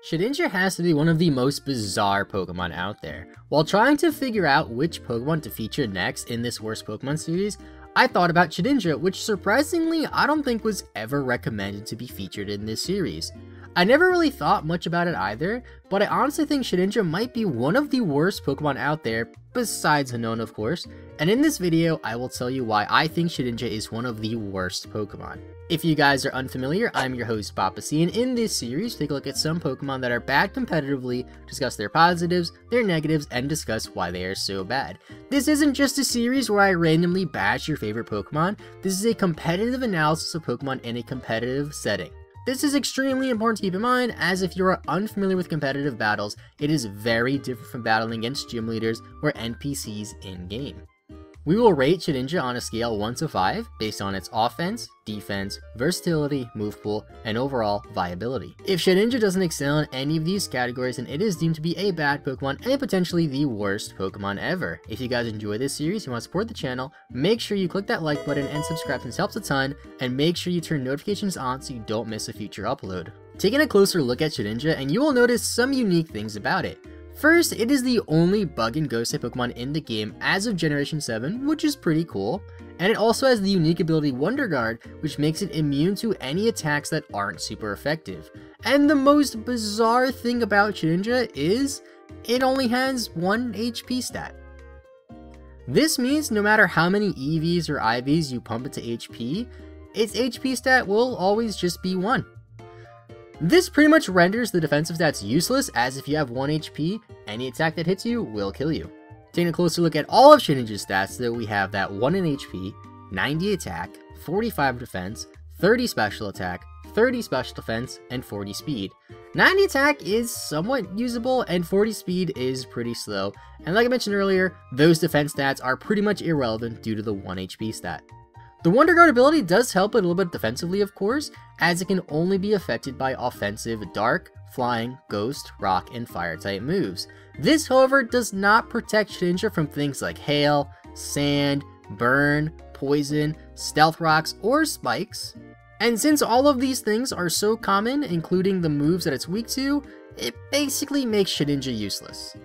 Shedinja has to be one of the most bizarre Pokemon out there. While trying to figure out which Pokemon to feature next in this Worst Pokemon series, I thought about Shedinja, which surprisingly I don't think was ever recommended to be featured in this series. I never really thought much about it either, but I honestly think Shedinja might be one of the worst Pokemon out there, besides Hanon of course, and in this video I will tell you why I think Shedinja is one of the worst Pokemon. If you guys are unfamiliar, I'm your host PaPaSea, and in this series take a look at some Pokemon that are bad competitively, discuss their positives, their negatives, and discuss why they are so bad. This isn't just a series where I randomly bash your favorite Pokemon, this is a competitive analysis of Pokemon in a competitive setting. This is extremely important to keep in mind, as if you are unfamiliar with competitive battles, it is very different from battling against gym leaders or NPCs in-game. We will rate Shedinja on a scale 1 to 5 based on its offense, defense, versatility, Movepool, and overall viability. If Shedinja doesn't excel in any of these categories, then it is deemed to be a bad Pokemon and potentially the worst Pokemon ever. If you guys enjoy this series and want to support the channel, make sure you click that like button and subscribe, since it helps a ton, and make sure you turn notifications on so you don't miss a future upload. Taking a closer look at Shedinja, and you will notice some unique things about it. First, it is the only bug and ghost type Pokemon in the game as of Generation 7, which is pretty cool, and it also has the unique ability Wonder Guard, which makes it immune to any attacks that aren't super effective. And the most bizarre thing about Shedinja is, it only has 1 HP stat. This means no matter how many EVs or IVs you pump into HP, its HP stat will always just be 1. This pretty much renders the defensive stats useless, as if you have 1 HP, any attack that hits you will kill you. Taking a closer look at all of Shedinja's stats, though, we have that 1 in HP, 90 attack, 45 defense, 30 special attack, 30 special defense, and 40 speed. 90 attack is somewhat usable, and 40 speed is pretty slow, and like I mentioned earlier, those defense stats are pretty much irrelevant due to the 1 HP stat. The Wonder Guard ability does help it a little bit defensively, of course, as it can only be affected by offensive Dark, Flying, Ghost, Rock, and Fire type moves. This, however, does not protect Shedinja from things like Hail, Sand, Burn, Poison, Stealth Rocks, or Spikes. And since all of these things are so common, including the moves that it's weak to, it basically makes Shedinja useless.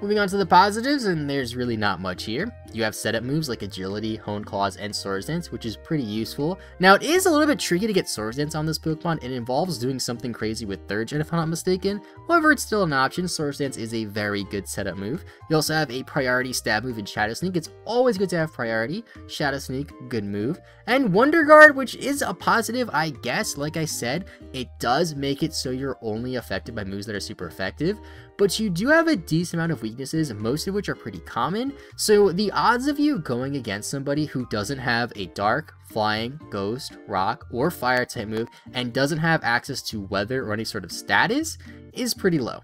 Moving on to the positives, and there's really not much here. You have setup moves like Agility, Hone Claws, and Swords Dance, which is pretty useful. Now, it is a little bit tricky to get Swords Dance on this Pokemon. It involves doing something crazy with Third Gen, if I'm not mistaken. However, it's still an option. Swords Dance is a very good setup move. You also have a priority stab move in Shadow Sneak. It's always good to have priority. Shadow Sneak, good move. And Wonder Guard, which is a positive, I guess. Like I said, it does make it so you're only affected by moves that are super effective. But you do have a decent amount of weaknesses, most of which are pretty common, so the odds of you going against somebody who doesn't have a Dark, Flying, Ghost, Rock, or Fire type move, and doesn't have access to Weather or any sort of status, is pretty low.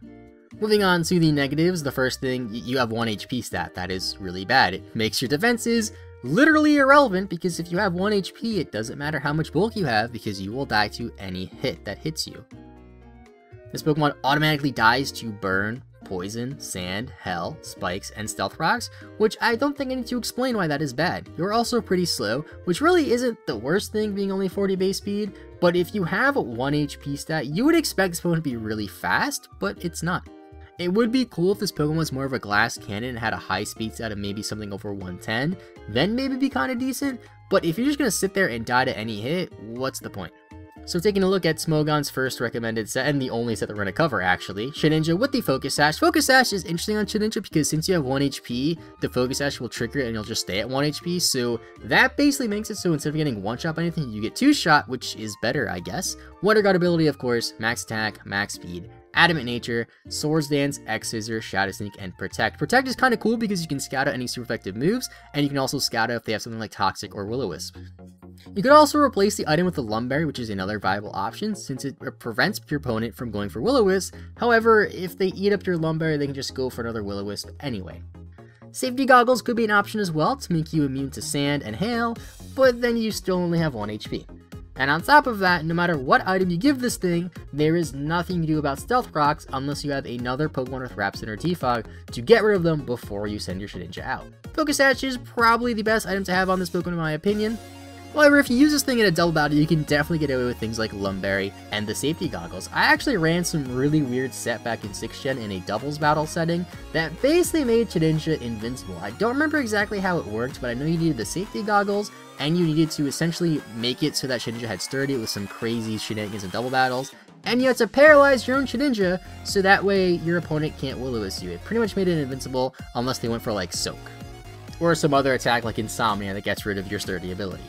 Moving on to the negatives, the first thing, you have 1 HP stat. That is really bad. It makes your defenses literally irrelevant, because if you have 1 HP, it doesn't matter how much bulk you have, because you will die to any hit that hits you. This Pokemon automatically dies to Burn, Poison, Sand, Hell, Spikes, and Stealth Rocks, which I don't think I need to explain why that is bad. You're also pretty slow, which really isn't the worst thing being only 40 base speed, but if you have 1 HP stat, you would expect this Pokemon to be really fast, but it's not. It would be cool if this Pokemon was more of a glass cannon and had a high speed stat of maybe something over 110, then maybe be kind of decent, but if you're just going to sit there and die to any hit, what's the point? So taking a look at Smogon's first recommended set, and the only set that we're going to cover actually, Shedinja with the Focus Sash. Focus Sash is interesting on Shedinja because since you have 1 HP, the Focus Sash will trigger it and you'll just stay at 1 HP, so that basically makes it so instead of getting 1-shot by anything, you get 2-shot, which is better, I guess. Wonder Guard ability, of course, max attack, max speed, Adamant Nature, Swords Dance, X-Scissor, Shadow Sneak, and Protect. Protect is kind of cool because you can scout out any super effective moves, and you can also scout out if they have something like Toxic or Will-O-Wisp. You could also replace the item with the Lumberry, which is another viable option since it prevents your opponent from going for Will-O-Wisp. However, if they eat up your Lumberry, they can just go for another Will-O-Wisp anyway. Safety Goggles could be an option as well to make you immune to Sand and Hail, but then you still only have 1 HP. And on top of that, no matter what item you give this thing, there is nothing you do about Stealth Rocks unless you have another Pokemon with Rhapsody or T-Fog to get rid of them before you send your Shedinja out. Focus Sash is probably the best item to have on this Pokemon in my opinion. However, if you use this thing in a double battle, you can definitely get away with things like Lumberry and the safety goggles. I actually ran some really weird set back in 6th gen in a doubles battle setting that basically made Shedinja invincible. I don't remember exactly how it worked, but I know you needed the safety goggles, and you needed to essentially make it so that Shedinja had sturdy with some crazy shenanigans in double battles, and you had to paralyze your own Shedinja so that way your opponent can't Will-O-Wisp you. It pretty much made it invincible unless they went for like Soak, or some other attack like Insomnia that gets rid of your sturdy ability.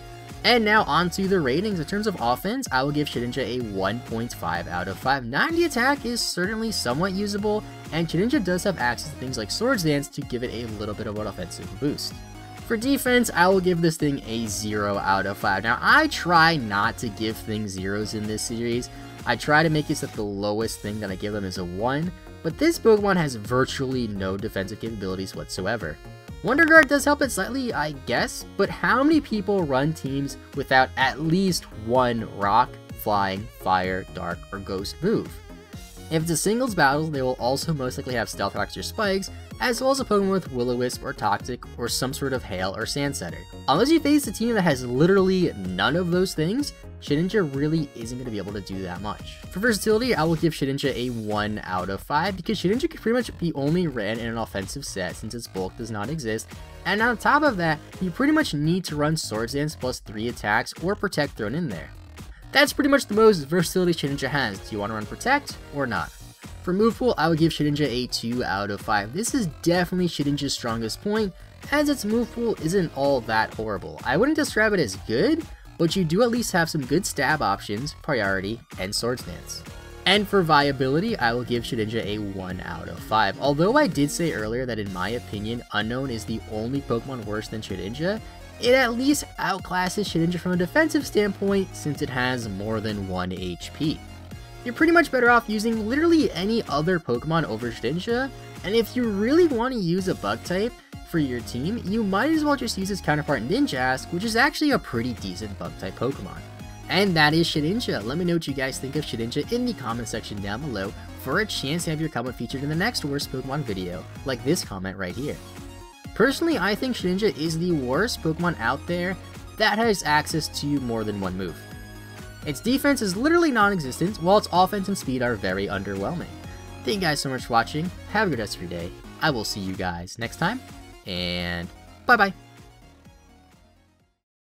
And now onto the ratings. In terms of offense, I will give Shedinja a 1.5 out of 5. 90 attack is certainly somewhat usable, and Shedinja does have access to things like Swords Dance to give it a little bit of an offensive boost. For defense, I will give this thing a 0 out of 5. Now, I try not to give things zeros in this series. I try to make it so that the lowest thing that I give them is a 1, but this Pokemon has virtually no defensive capabilities whatsoever. Wonder Guard does help it slightly, I guess, but how many people run teams without at least one Rock, Flying, Fire, Dark, or Ghost move? If it's a singles battle, they will also most likely have Stealth Rocks or Spikes, as well as a Pokemon with Will-O-Wisp or Toxic or some sort of Hail or Sand Setter. Unless you face a team that has literally none of those things, Shedinja really isn't going to be able to do that much. For versatility, I will give Shedinja a 1 out of 5 because Shedinja can pretty much be only ran in an offensive set since its bulk does not exist, and on top of that, you pretty much need to run Swords Dance plus 3 attacks or Protect thrown in there. That's pretty much the most versatility Shedinja has. Do you want to run Protect or not? For Movepool, I would give Shedinja a 2 out of 5. This is definitely Shedinja's strongest point, as its Movepool isn't all that horrible. I wouldn't describe it as good, but you do at least have some good stab options, priority, and Swords Dance. And for Viability, I will give Shedinja a 1 out of 5. Although I did say earlier that in my opinion, Unknown is the only Pokemon worse than Shedinja, it at least outclasses Shedinja from a defensive standpoint since it has more than 1 HP. You're pretty much better off using literally any other Pokemon over Shedinja, and if you really want to use a bug type for your team, you might as well just use its counterpart Ninjask, which is actually a pretty decent bug type Pokemon. And that is Shedinja. Let me know what you guys think of Shedinja in the comment section down below for a chance to have your comment featured in the next worst Pokemon video, like this comment right here. Personally, I think Shedinja is the worst Pokemon out there that has access to more than one move. Its defense is literally non-existent, while its offense and speed are very underwhelming. Thank you guys so much for watching, have a good rest of your day, I will see you guys next time, and bye bye!